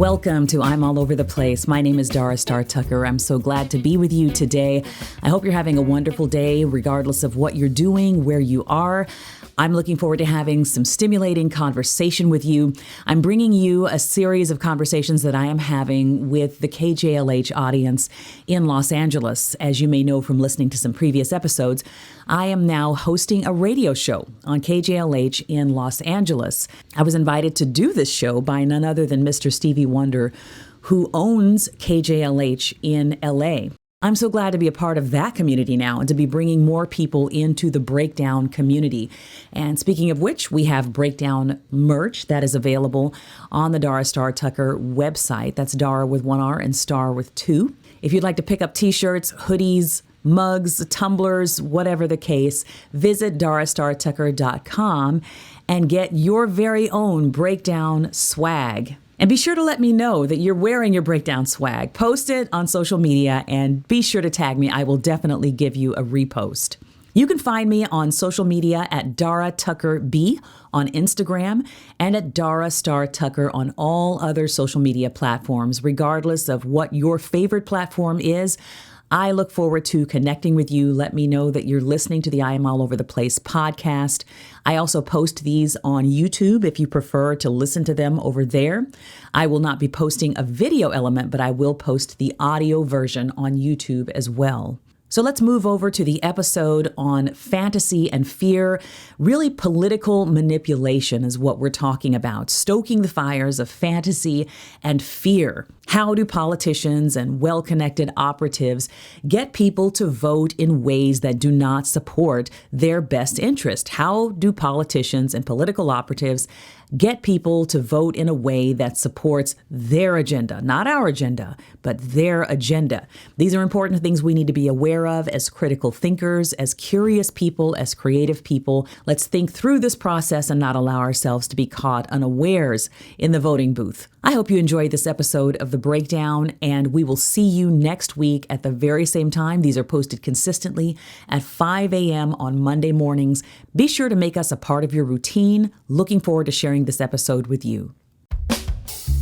Welcome to I'm All Over the Place. My name is Dara Star Tucker. I'm so glad to be with you today. I hope you're having a wonderful day, regardless of what you're doing, where you are. I'm looking forward to having some stimulating conversation with you. I'm bringing you a series of conversations that I am having with the KJLH audience in Los Angeles. As you may know from listening to some previous episodes, I am now hosting a radio show on KJLH in Los Angeles. I was invited to do this show by none other than Mr. Stevie Wonder, who owns KJLH in LA. I'm so glad to be a part of that community now and to be bringing more people into the Breakdown community. And speaking of which, we have Breakdown merch that is available on the Dara Star Tucker website. That's Dara with one R and Star with two. If you'd like to pick up t-shirts, hoodies, mugs, tumblers, whatever the case, visit darastartucker.com and get your very own Breakdown swag. And be sure to let me know that you're wearing your Breakdown swag. Post it on social media and be sure to tag me. I will definitely give you a repost. You can find me on social media at Dara Tucker B on Instagram and at Dara Star Tucker on all other social media platforms, regardless of what your favorite platform is. I look forward to connecting with you. Let me know that you're listening to the I Am All Over the Place podcast. I also post these on YouTube if you prefer to listen to them over there. I will not be posting a video element, but I will post the audio version on YouTube as well. So let's move over to the episode on fantasy and fear. Really, political manipulation is what we're talking about. Stoking the fires of fantasy and fear. How do politicians and well-connected operatives get people to vote in ways that do not support their best interest? How do politicians and political operatives get people to vote in a way that supports their agenda, not our agenda, but their agenda? These are important things we need to be aware of as critical thinkers, as curious people, as creative people. Let's think through this process and not allow ourselves to be caught unawares in the voting booth. I hope you enjoyed this episode of The Breakdown, and we will see you next week at the very same time. These are posted consistently at 5 a.m. on Monday mornings. Be sure to make us a part of your routine. Looking forward to sharing this episode with you.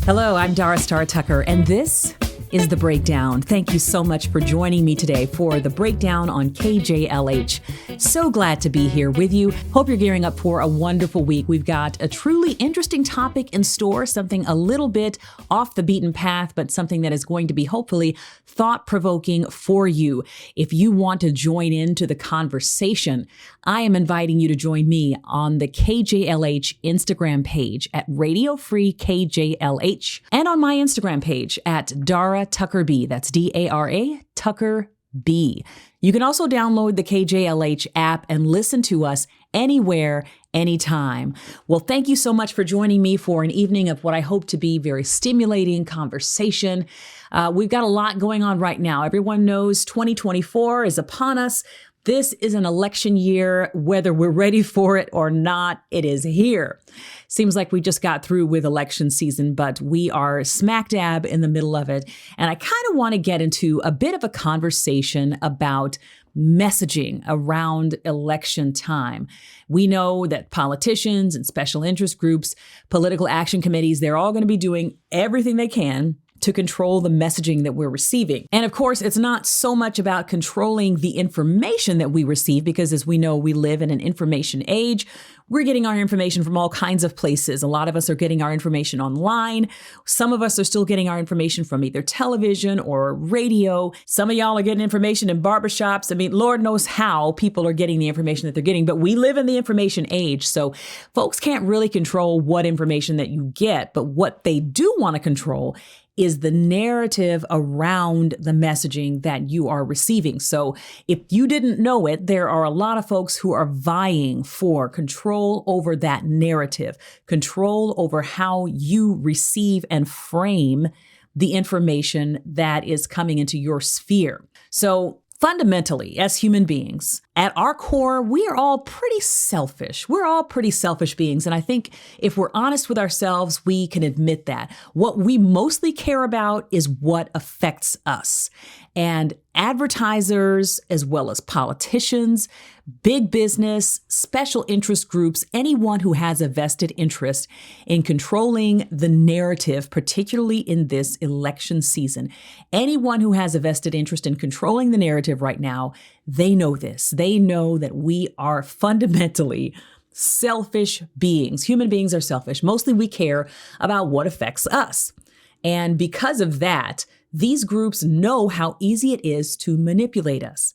Hello, I'm Dara Star Tucker, and this is The Breakdown. Thank you so much for joining me today for The Breakdown on KJLH. So glad to be here with you. Hope you're gearing up for a wonderful week. We've got a truly interesting topic in store, something a little bit off the beaten path, but something that is going to be hopefully thought-provoking for you. If you want to join into the conversation, I am inviting you to join me on the KJLH Instagram page at Radio Free KJLH and on my Instagram page at Dara Tucker B. That's D-A-R-A Tucker B. You can also download the KJLH app and listen to us anywhere, anytime. Well, thank you so much for joining me for an evening of what I hope to be very stimulating conversation. We've got a lot going on right now. Everyone knows 2024 is upon us. This is an election year, whether we're ready for it or not, it is here. Seems like we just got through with election season, but we are smack dab in the middle of it. And I kind of want to get into a bit of a conversation about messaging around election time. We know that politicians and special interest groups, political action committees, they're all going to be doing everything they can to control the messaging that we're receiving. And of course, it's not so much about controlling the information that we receive, because as we know, we live in an information age. We're getting our information from all kinds of places. A lot of us are getting our information online. Some of us are still getting our information from either television or radio. Some of y'all are getting information in barbershops. I mean, Lord knows how people are getting the information that they're getting, but we live in the information age. So folks can't really control what information that you get, but what they do want to control is the narrative around the messaging that you are receiving. So if you didn't know it, there are a lot of folks who are vying for control over that narrative, control over how you receive and frame the information that is coming into your sphere. So fundamentally, as human beings, At our core, we are all pretty selfish. We're all pretty selfish beings. And I think if we're honest with ourselves, we can admit that. What we mostly care about is what affects us. And advertisers, as well as politicians, big business, special interest groups, anyone who has a vested interest in controlling the narrative, particularly in this election season, anyone who has a vested interest in controlling the narrative right now, they know this. They know that we are fundamentally selfish beings. Human beings are selfish. Mostly we care about what affects us. And because of that, these groups know how easy it is to manipulate us.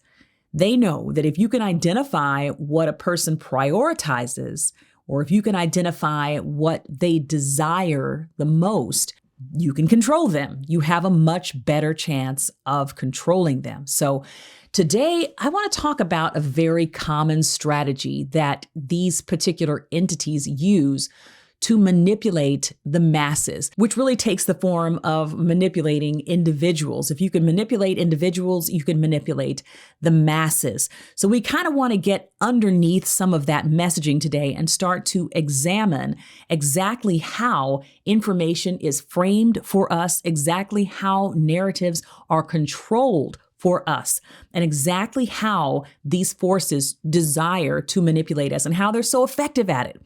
They know that if you can identify what a person prioritizes, or if you can identify what they desire the most, you can control them. You have a much better chance of controlling them. So today, I want to talk about a very common strategy that these particular entities use to manipulate the masses, which really takes the form of manipulating individuals. If you can manipulate individuals, you can manipulate the masses. So we kind of want to get underneath some of that messaging today and start to examine exactly how information is framed for us, exactly how narratives are controlled for us, and exactly how these forces desire to manipulate us and how they're so effective at it.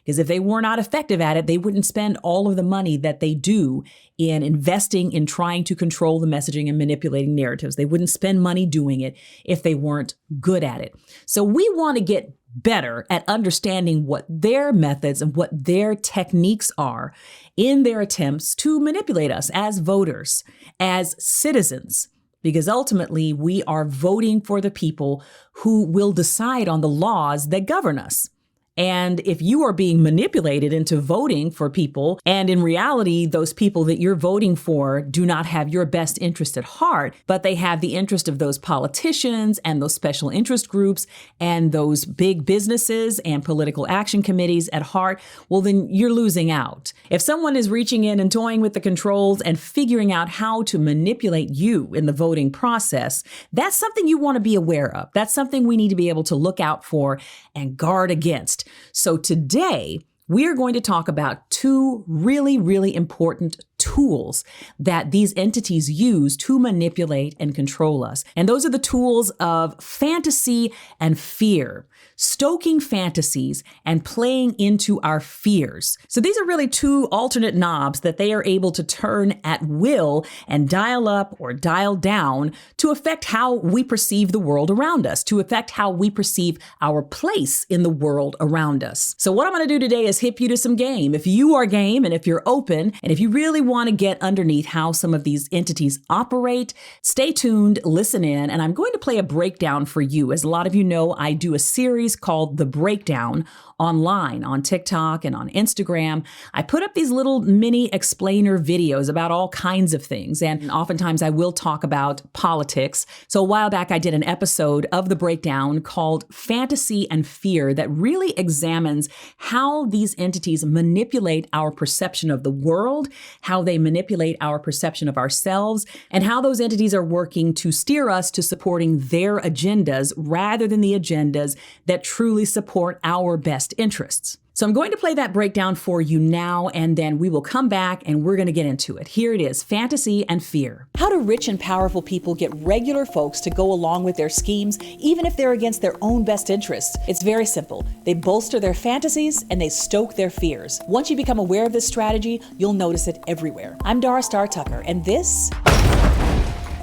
Because if they were not effective at it, they wouldn't spend all of the money that they do in investing in trying to control the messaging and manipulating narratives. They wouldn't spend money doing it if they weren't good at it. So we want to get better at understanding what their methods and what their techniques are in their attempts to manipulate us as voters, as citizens. Because ultimately, we are voting for the people who will decide on the laws that govern us. And if you are being manipulated into voting for people, and in reality, those people that you're voting for do not have your best interest at heart, but they have the interest of those politicians and those special interest groups and those big businesses and political action committees at heart, well, then you're losing out. If someone is reaching in and toying with the controls and figuring out how to manipulate you in the voting process, that's something you want to be aware of. That's something we need to be able to look out for and guard against. So today, we are going to talk about two really, really important tools that these entities use to manipulate and control us. And those are the tools of fantasy and fear, stoking fantasies and playing into our fears. So these are really two alternate knobs that they are able to turn at will and dial up or dial down to affect how we perceive the world around us, to affect how we perceive our place in the world around us. So what I'm going to do today is hip you to some game. If you are game and if you're open, and if you really want to get underneath how some of these entities operate, stay tuned, listen in, and I'm going to play a breakdown for you. As a lot of you know, I do a series called The Breakdown online on TikTok and on Instagram. I put up these little mini explainer videos about all kinds of things, and oftentimes I will talk about politics. So a while back, I did an episode of The Breakdown called Fantasy and Fear that really examines how these entities manipulate our perception of the world, how they manipulate our perception of ourselves, and how those entities are working to steer us to supporting their agendas rather than the agendas that truly support our best interests. So I'm going to play that breakdown for you now, and then we will come back and we're going to get into it. Here it is, Fantasy and Fear. How do rich and powerful people get regular folks to go along with their schemes, even if they're against their own best interests? It's very simple. They bolster their fantasies and they stoke their fears. Once you become aware of this strategy, you'll notice it everywhere. I'm Dara Star Tucker, and this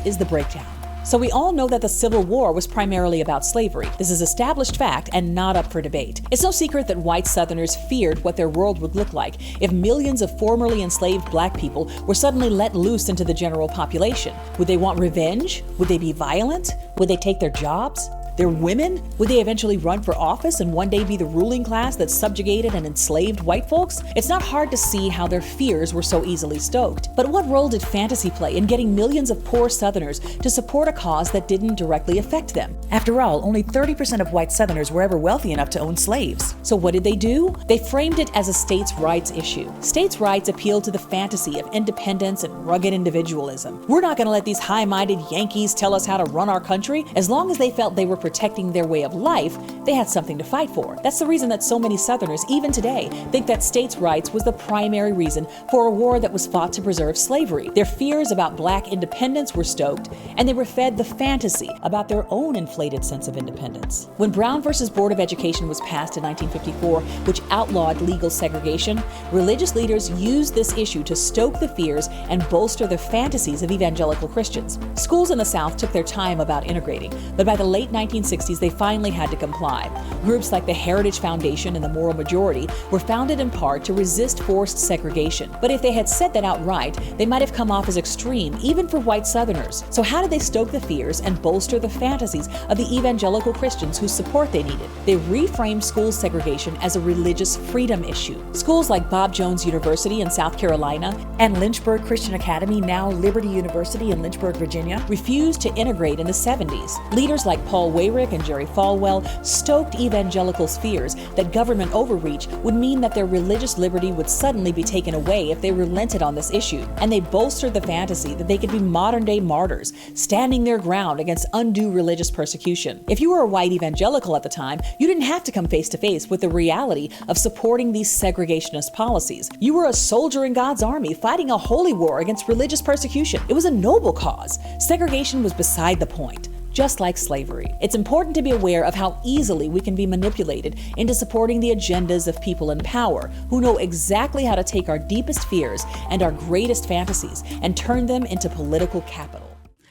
is The Breakdown. So we all know that the Civil War was primarily about slavery. This is established fact and not up for debate. It's no secret that white Southerners feared what their world would look like if millions of formerly enslaved black people were suddenly let loose into the general population. Would they want revenge? Would they be violent? Would they take their jobs? Their women? Would they eventually run for office and one day be the ruling class that subjugated and enslaved white folks? It's not hard to see how their fears were so easily stoked. But what role did fantasy play in getting millions of poor Southerners to support a cause that didn't directly affect them? After all, only 30% of white Southerners were ever wealthy enough to own slaves. So what did they do? They framed it as a states' rights issue. States' rights appealed to the fantasy of independence and rugged individualism. We're not going to let these high-minded Yankees tell us how to run our country as long as they felt they were protecting their way of life, they had something to fight for. That's the reason that so many Southerners, even today, think that states' rights was the primary reason for a war that was fought to preserve slavery. Their fears about black independence were stoked, and they were fed the fantasy about their own inflated sense of independence. When Brown versus Board of Education was passed in 1954, which outlawed legal segregation, religious leaders used this issue to stoke the fears and bolster the fantasies of evangelical Christians. Schools in the South took their time about integrating, but by the late 1960s, they finally had to comply. Groups like the Heritage Foundation and the Moral Majority were founded in part to resist forced segregation. But if they had said that outright, they might have come off as extreme, even for white Southerners. So how did they stoke the fears and bolster the fantasies of the evangelical Christians whose support they needed? They reframed school segregation as a religious freedom issue. Schools like Bob Jones University in South Carolina and Lynchburg Christian Academy, now Liberty University in Lynchburg, Virginia, refused to integrate in the 70s. Leaders like Paul Weyrich and Jerry Falwell stoked evangelicals' fears that government overreach would mean that their religious liberty would suddenly be taken away if they relented on this issue. And they bolstered the fantasy that they could be modern-day martyrs, standing their ground against undue religious persecution. If you were a white evangelical at the time, you didn't have to come face-to-face with the reality of supporting these segregationist policies. You were a soldier in God's army fighting a holy war against religious persecution. It was a noble cause. Segregation was beside the point. Just like slavery. It's important to be aware of how easily we can be manipulated into supporting the agendas of people in power who know exactly how to take our deepest fears and our greatest fantasies and turn them into political capital.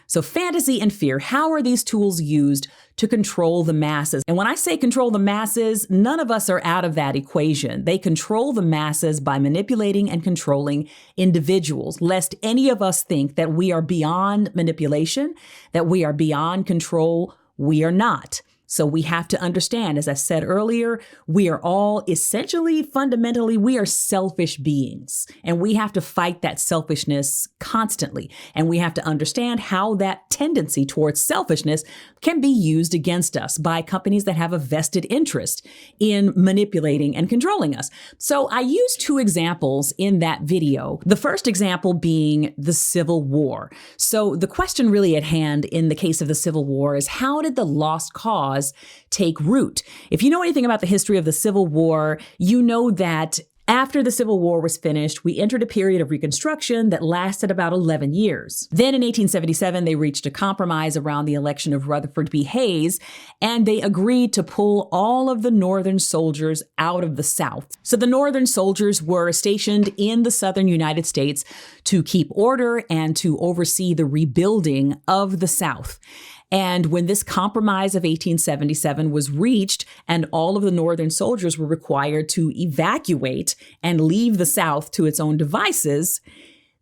So fantasy and fear, how are these tools used to control the masses? And when I say control the masses, none of us are out of that equation. They control the masses by manipulating and controlling individuals, lest any of us think that we are beyond manipulation, that we are beyond control. We are not. So we have to understand, as I said earlier, we are all essentially, fundamentally, we are selfish beings. And we have to fight that selfishness constantly. And we have to understand how that tendency towards selfishness can be used against us by companies that have a vested interest in manipulating and controlling us. So I used two examples in that video. The first example being the Civil War. So the question really at hand in the case of the Civil War is, how did the lost cause take root? If you know anything about the history of the Civil War, you know that after the Civil War was finished, we entered a period of Reconstruction that lasted about 11 years. Then in 1877, they reached a compromise around the election of Rutherford B. Hayes, and they agreed to pull all of the Northern soldiers out of the South. So the Northern soldiers were stationed in the Southern United States to keep order and to oversee the rebuilding of the South. And when this compromise of 1877 was reached and all of the Northern soldiers were required to evacuate and leave the South to its own devices,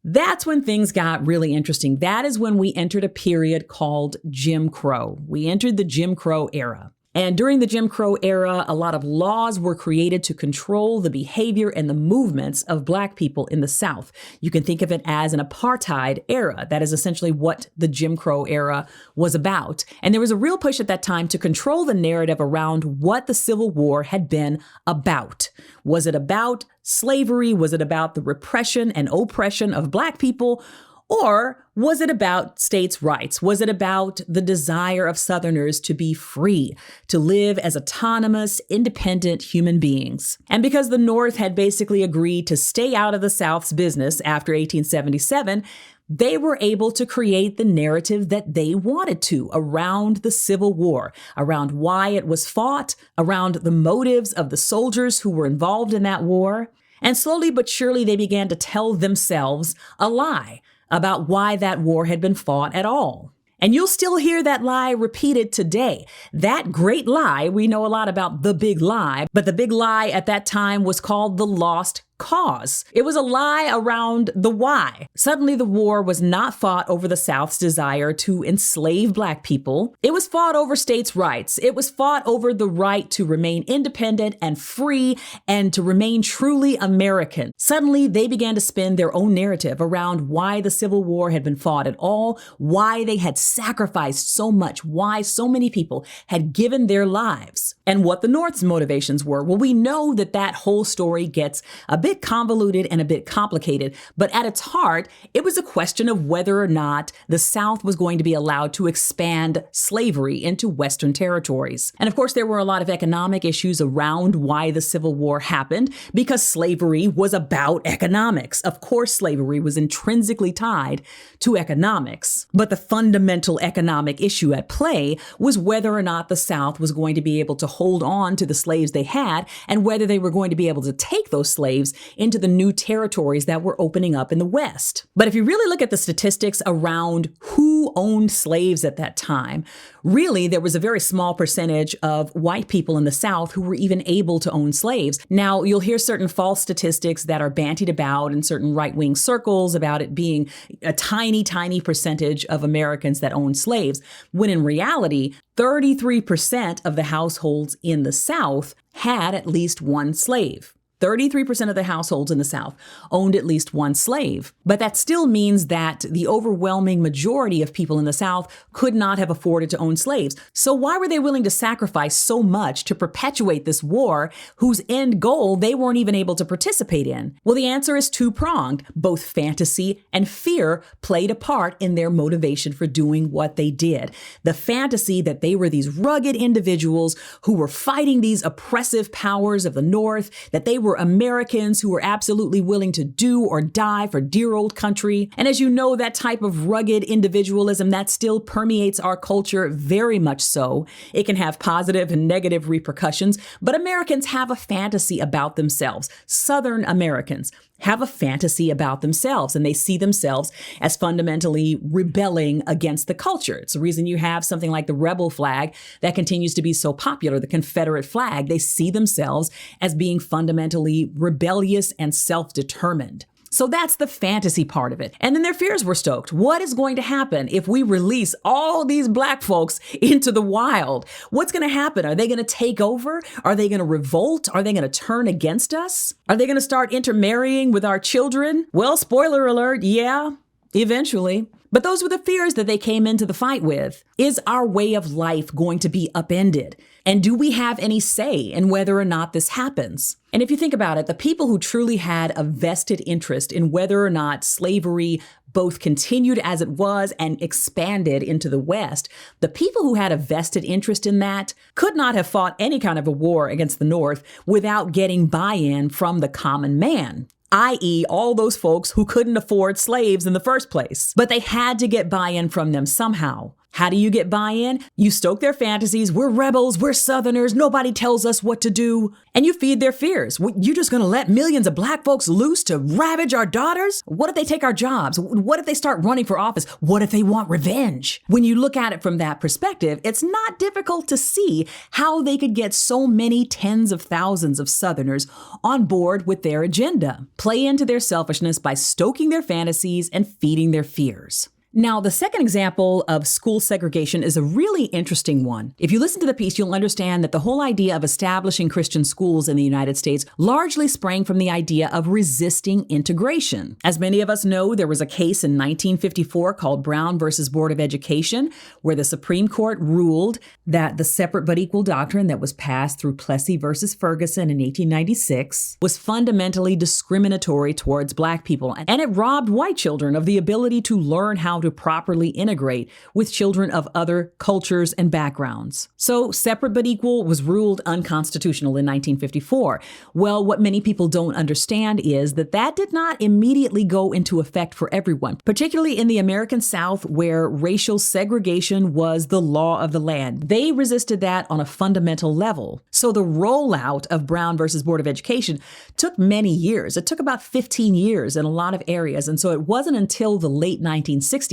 that's when things got really interesting. That is when we entered a period called Jim Crow. We entered the Jim Crow era. And during the Jim Crow era, a lot of laws were created to control the behavior and the movements of Black people in the South. You can think of it as an apartheid era. That is essentially what the Jim Crow era was about. And there was a real push at that time to control the narrative around what the Civil War had been about. Was it about slavery? Was it about the repression and oppression of Black people? Or was it about states' rights? Was it about the desire of Southerners to be free, to live as autonomous, independent human beings? And because the North had basically agreed to stay out of the South's business after 1877, they were able to create the narrative that they wanted to around the Civil War, around why it was fought, around the motives of the soldiers who were involved in that war. And slowly but surely, they began to tell themselves a lie about why that war had been fought at all. And you'll still hear that lie repeated today. That great lie, we know a lot about the big lie, but the big lie at that time was called the lost cause. It was a lie around the why. Suddenly, the war was not fought over the South's desire to enslave Black people. It was fought over states' rights. It was fought over the right to remain independent and free and to remain truly American. Suddenly, they began to spin their own narrative around why the Civil War had been fought at all, why they had sacrificed so much, why so many people had given their lives, and what the North's motivations were. Well, we know that that whole story gets a bit bit convoluted and a bit complicated, but at its heart, it was a question of whether or not the South was going to be allowed to expand slavery into Western territories. And of course, there were a lot of economic issues around why the Civil War happened, because slavery was about economics. Of course, slavery was intrinsically tied to economics. But the fundamental economic issue at play was whether or not the South was going to be able to hold on to the slaves they had, and whether they were going to be able to take those slaves into the new territories that were opening up in the West. But if you really look at the statistics around who owned slaves at that time, really there was a very small percentage of white people in the South who were even able to own slaves. Now, you'll hear certain false statistics that are bantied about in certain right-wing circles about it being a tiny, tiny percentage of Americans that own slaves, when in reality, 33% of the households in the South had at least one slave. 33% of the households in the South owned at least one slave. But that still means that the overwhelming majority of people in the South could not have afforded to own slaves. So why were they willing to sacrifice so much to perpetuate this war whose end goal they weren't even able to participate in? Well, the answer is two-pronged. Both fantasy and fear played a part in their motivation for doing what they did. The fantasy that they were these rugged individuals who were fighting these oppressive powers of the North, that they were Americans who were absolutely willing to do or die for dear old country. And as you know, that type of rugged individualism that still permeates our culture very much so. It can have positive and negative repercussions, but Americans have a fantasy about themselves. Southern Americans have a fantasy about themselves, and they see themselves as fundamentally rebelling against the culture. It's the reason you have something like the rebel flag that continues to be so popular, the Confederate flag. They see themselves as being fundamentally rebellious and self-determined. So that's the fantasy part of it. And then their fears were stoked. What is going to happen if we release all these black folks into the wild? What's going to happen? Are they going to take over? Are they going to revolt? Are they going to turn against us? Are they going to start intermarrying with our children? Well, spoiler alert, yeah, eventually. But those were the fears that they came into the fight with. Is our way of life going to be upended? And do we have any say in whether or not this happens? And if you think about it, the people who truly had a vested interest in whether or not slavery both continued as it was and expanded into the West, the people who had a vested interest in that could not have fought any kind of a war against the North without getting buy-in from the common man, i.e. all those folks who couldn't afford slaves in the first place. But they had to get buy-in from them somehow. How do you get buy-in? You stoke their fantasies. We're rebels. We're Southerners. Nobody tells us what to do. And you feed their fears. You're just going to let millions of black folks loose to ravage our daughters? What if they take our jobs? What if they start running for office? What if they want revenge? When you look at it from that perspective, it's not difficult to see how they could get so many tens of thousands of Southerners on board with their agenda. Play into their selfishness by stoking their fantasies and feeding their fears. Now, the second example of school segregation is a really interesting one. If you listen to the piece, you'll understand that the whole idea of establishing Christian schools in the United States largely sprang from the idea of resisting integration. As many of us know, there was a case in 1954 called Brown versus Board of Education, where the Supreme Court ruled that the separate but equal doctrine that was passed through Plessy versus Ferguson in 1896 was fundamentally discriminatory towards black people, and it robbed white children of the ability to learn how to properly integrate with children of other cultures and backgrounds. So separate but equal was ruled unconstitutional in 1954. Well, what many people don't understand is that that did not immediately go into effect for everyone, particularly in the American South, where racial segregation was the law of the land. They resisted that on a fundamental level. So the rollout of Brown versus Board of Education took many years. It took about 15 years in a lot of areas. And so it wasn't until the late 1960s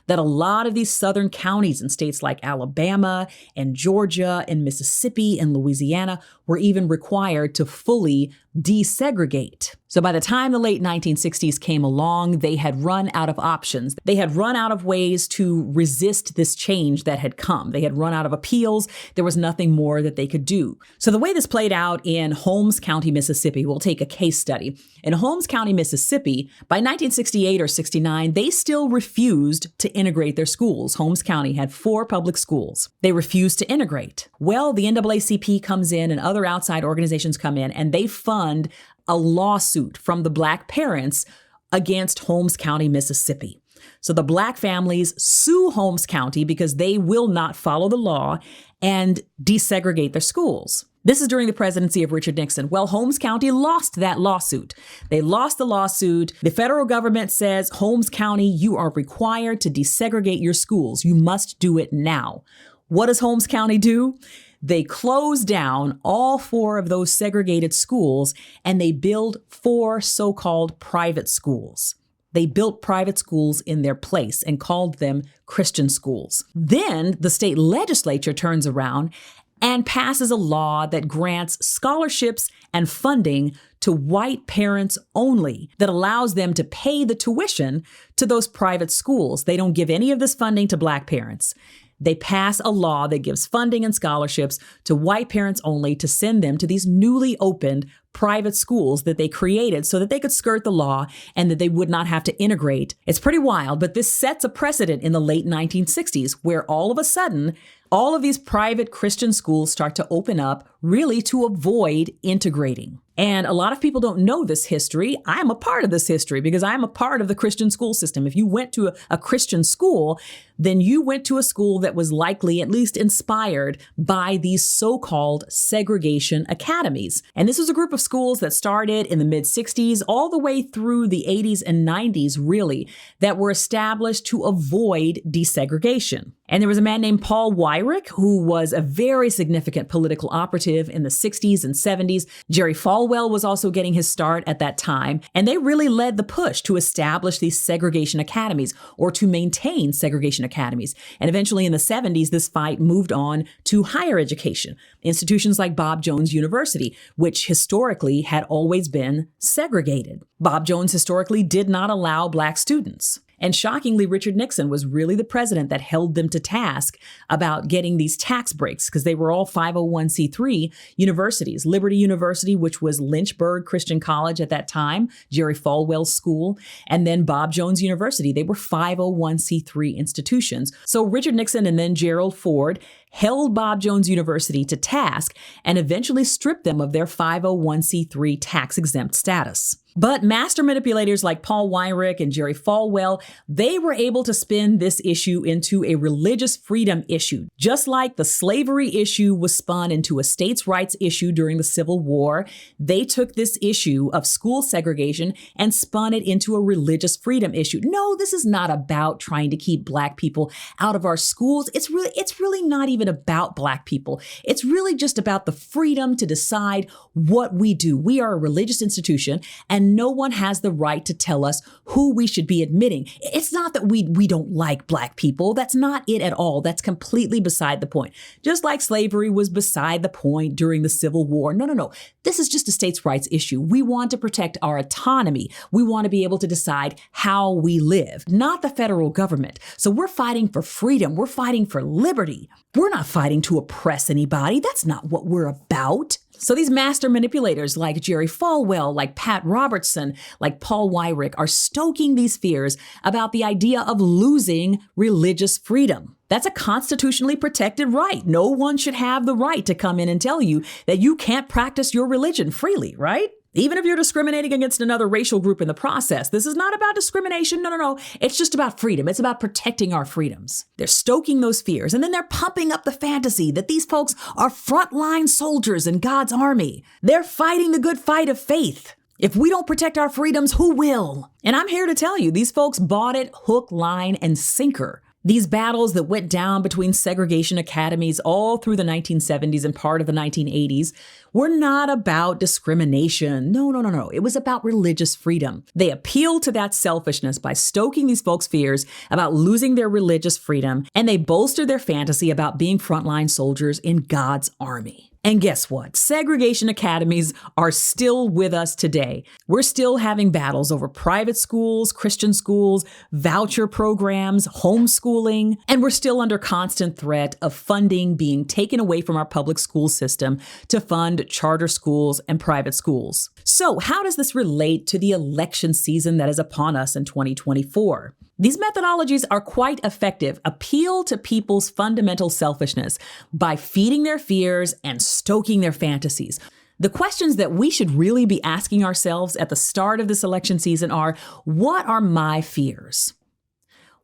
that a lot of these southern counties in states like Alabama and Georgia and Mississippi and Louisiana were even required to fully desegregate. So by the time the late 1960s came along, they had run out of options. They had run out of ways to resist this change that had come. They had run out of appeals. There was nothing more that they could do. So the way this played out in Holmes County, Mississippi, we'll take a case study. In Holmes County, Mississippi, by 1968 or 69, they still refused to integrate their schools. Holmes County had 4 public schools. They refused to integrate. Well, the NAACP comes in and other other outside organizations come in and they fund a lawsuit from the Black parents against Holmes County, Mississippi. So the Black families sue Holmes County because they will not follow the law and desegregate their schools. This is during the presidency of Richard Nixon. Well, Holmes County lost that lawsuit. They lost the lawsuit. The federal government says, Holmes County, you are required to desegregate your schools. You must do it now. What does Holmes County do? They close down all 4 of those segregated schools and they build 4 so-called private schools. They built private schools in their place and called them Christian schools. Then the state legislature turns around and passes a law that grants scholarships and funding to white parents only, that allows them to pay the tuition to those private schools. They don't give any of this funding to Black parents. They pass a law that gives funding and scholarships to white parents only to send them to these newly opened private schools that they created so that they could skirt the law and that they would not have to integrate. It's pretty wild, but this sets a precedent in the late 1960s where all of a sudden, all of these private Christian schools start to open up really to avoid integrating. And a lot of people don't know this history. I am a part of this history because I am a part of the Christian school system. If you went to a Christian school, then you went to a school that was likely at least inspired by these so-called segregation academies. And this was a group of schools that started in the mid-60s all the way through the 80s and 90s, really, that were established to avoid desegregation. And there was a man named Paul Weyrich, who was a very significant political operative in the 60s and 70s. Jerry Falwell was also getting his start at that time. And they really led the push to establish these segregation academies or to maintain segregation academies. And eventually in the 70s, this fight moved on to higher education. Institutions like Bob Jones University, which historically had always been segregated. Bob Jones historically did not allow Black students. And shockingly, Richard Nixon was really the president that held them to task about getting these tax breaks because they were all 501c3 universities. Liberty University, which was Lynchburg Christian College at that time, Jerry Falwell's school, and then Bob Jones University. They were 501c3 institutions. So Richard Nixon and then Gerald Ford held Bob Jones University to task and eventually stripped them of their 501c3 tax-exempt status. But master manipulators like Paul Weyrich and Jerry Falwell, they were able to spin this issue into a religious freedom issue. Just like the slavery issue was spun into a states' rights issue during the Civil War, they took this issue of school segregation and spun it into a religious freedom issue. No, this is not about trying to keep Black people out of our schools. It's really not even about Black people. It's really just about the freedom to decide what we do. We are a religious institution, and no one has the right to tell us who we should be admitting. It's not that we don't like Black people. That's not it at all. That's completely beside the point. Just like slavery was beside the point during the Civil War. No. This is just a states' rights issue. We want to protect our autonomy. We want to be able to decide how we live, not the federal government. So we're fighting for freedom. We're fighting for liberty. We're not fighting to oppress anybody. That's not what we're about. So these master manipulators like Jerry Falwell, like Pat Robertson, like Paul Weyrich are stoking these fears about the idea of losing religious freedom. That's a constitutionally protected right. No one should have the right to come in and tell you that you can't practice your religion freely, right? Even if you're discriminating against another racial group in the process, this is not about discrimination. No. It's just about freedom. It's about protecting our freedoms. They're stoking those fears, and then they're pumping up the fantasy that these folks are frontline soldiers in God's army. They're fighting the good fight of faith. If we don't protect our freedoms, who will? And I'm here to tell you, these folks bought it hook, line, and sinker. These battles that went down between segregation academies all through the 1970s and part of the 1980s were not about discrimination. No. It was about religious freedom. They appealed to that selfishness by stoking these folks' fears about losing their religious freedom, and they bolstered their fantasy about being frontline soldiers in God's army. And guess what? Segregation academies are still with us today. We're still having battles over private schools, Christian schools, voucher programs, homeschooling, and we're still under constant threat of funding being taken away from our public school system to fund charter schools and private schools. So how does this relate to the election season that is upon us in 2024? These methodologies are quite effective. Appeal to people's fundamental selfishness by feeding their fears and stoking their fantasies. The questions that we should really be asking ourselves at the start of this election season are, what are my fears?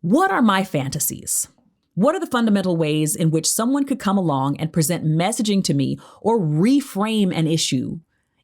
What are my fantasies? What are the fundamental ways in which someone could come along and present messaging to me or reframe an issue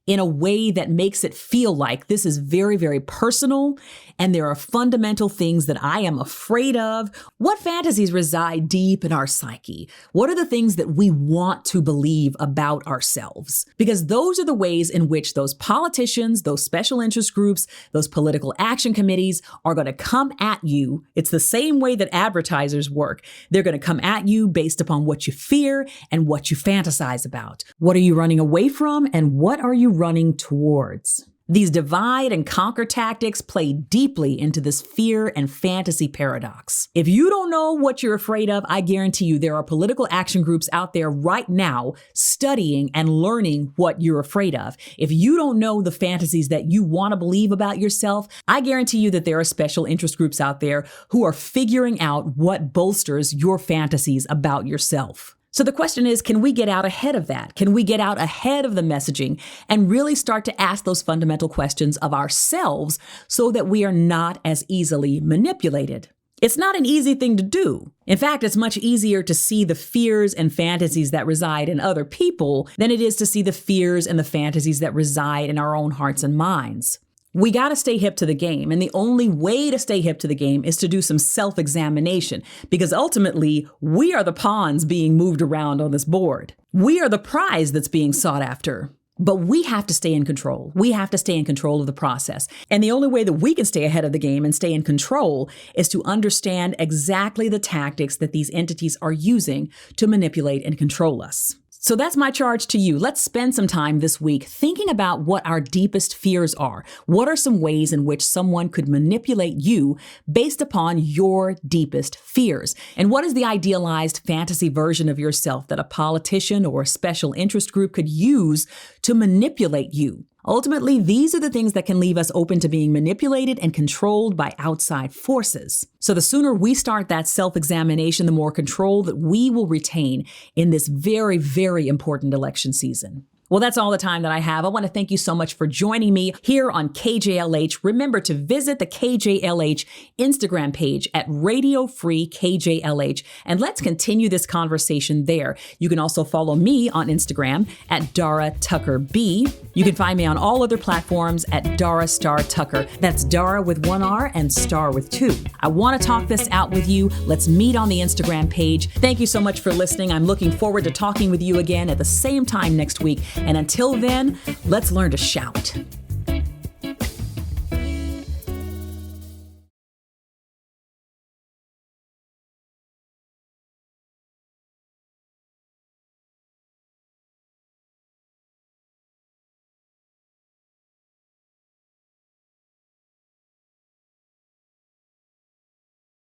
in a way that makes it feel like this is very, very personal and there are fundamental things that I am afraid of? What fantasies reside deep in our psyche? What are the things that we want to believe about ourselves? Because those are the ways in which those politicians, those special interest groups, those political action committees are going to come at you. It's the same way that advertisers work. They're going to come at you based upon what you fear and what you fantasize about. What are you running away from and what are you running towards? These divide and conquer tactics play deeply into this fear and fantasy paradox. If you don't know what you're afraid of, I guarantee you there are political action groups out there right now studying and learning what you're afraid of. If you don't know the fantasies that you want to believe about yourself, I guarantee you that there are special interest groups out there who are figuring out what bolsters your fantasies about yourself. So the question is, can we get out ahead of that? Can we get out ahead of the messaging and really start to ask those fundamental questions of ourselves so that we are not as easily manipulated? It's not an easy thing to do. In fact, it's much easier to see the fears and fantasies that reside in other people than it is to see the fears and the fantasies that reside in our own hearts and minds. We got to stay hip to the game. And the only way to stay hip to the game is to do some self-examination, because ultimately we are the pawns being moved around on this board. We are the prize that's being sought after. But we have to stay in control. We have to stay in control of the process. And the only way that we can stay ahead of the game and stay in control is to understand exactly the tactics that these entities are using to manipulate and control us. So that's my charge to you. Let's spend some time this week thinking about what our deepest fears are. What are some ways in which someone could manipulate you based upon your deepest fears? And what is the idealized fantasy version of yourself that a politician or a special interest group could use to manipulate you? Ultimately, these are the things that can leave us open to being manipulated and controlled by outside forces. So the sooner we start that self-examination, the more control that we will retain in this very, very important election season. Well, that's all the time that I have. I want to thank you so much for joining me here on KJLH. Remember to visit the KJLH Instagram page at Radio Free KJLH, and let's continue this conversation there. You can also follow me on Instagram at Dara Tucker B. You can find me on all other platforms at Dara Star Tucker. That's Dara with one R and Star with two. I want to talk this out with you. Let's meet on the Instagram page. Thank you so much for listening. I'm looking forward to talking with you again at the same time next week. And until then, let's learn to shout.